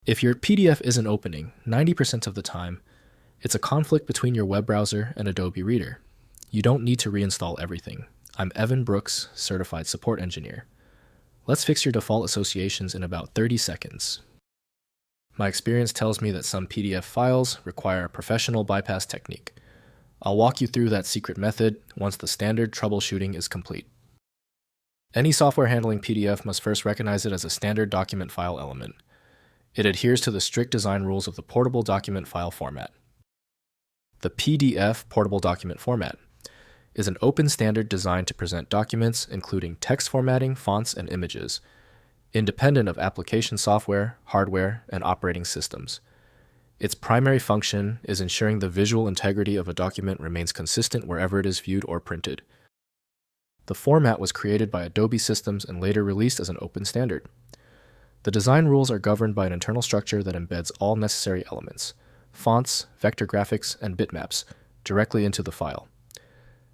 If your PDF isn't opening 90% of the time, it's a conflict between your web browser and Adobe Reader. You don't need to reinstall everything. I'm Evan Brooks, Certified Support Engineer. Let's fix your default associations in about 30 seconds. My experience tells me that some PDF files require a professional bypass technique. I'll walk you through that secret method once the standard troubleshooting is complete. Any software handling PDF must first recognize it as a standard document file element. It adheres to the strict design rules of the portable document file format. The PDF portable document format is an open standard designed to present documents including text formatting, fonts, and images, independent of application software, hardware, and operating systems. Its primary function is ensuring the visual integrity of a document remains consistent wherever it is viewed or printed. The format was created by Adobe Systems and later released as an open standard. The design rules are governed by an internal structure that embeds all necessary elements, fonts, vector graphics, and bitmaps, directly into the file.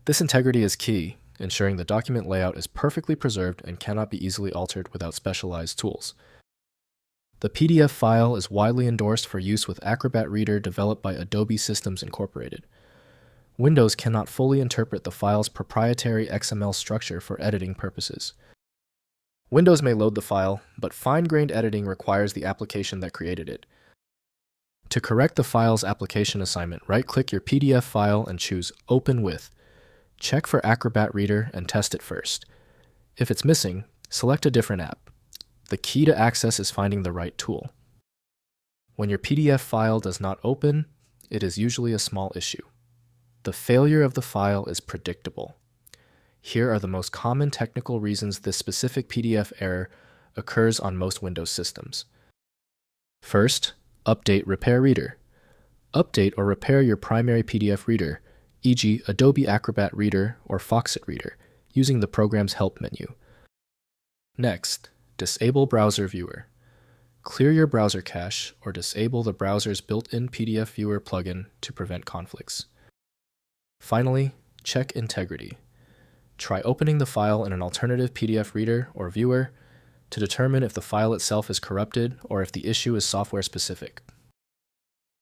This integrity is key, ensuring the document layout is perfectly preserved and cannot be easily altered without specialized tools. The PDF file is widely endorsed for use with Acrobat Reader developed by Adobe Systems Incorporated. Windows cannot fully interpret the file's proprietary XML structure for editing purposes. Windows may load the file, but fine-grained editing requires the application that created it. To correct the file's application assignment, right-click your PDF file and choose Open With. Check for Acrobat Reader and test it first. If it's missing, select a different app. The key to access is finding the right tool. When your PDF file does not open, it is usually a small issue. The failure of the file is predictable. Here are the most common technical reasons this specific PDF error occurs on most Windows systems. First, update Repair Reader. Update or repair your primary PDF reader, e.g. Adobe Acrobat Reader or Foxit Reader, using the program's Help menu. Next, disable Browser Viewer. Clear your browser cache or disable the browser's built-in PDF Viewer plugin to prevent conflicts. Finally, check integrity. Try opening the file in an alternative PDF reader or viewer to determine if the file itself is corrupted or if the issue is software specific.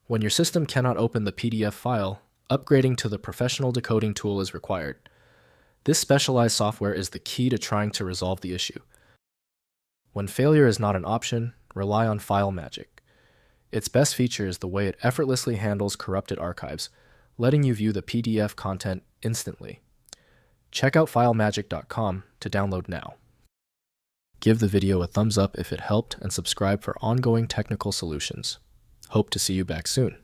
When your system cannot open the PDF file, upgrading to the professional decoding tool is required. This specialized software is the key to trying to resolve the issue. When failure is not an option, rely on File Magic. Its best feature is the way it effortlessly handles corrupted archives, letting you view the PDF content instantly. Check out FileMagic.com to download now. Give the video a thumbs up if it helped and subscribe for ongoing technical solutions. Hope to see you back soon.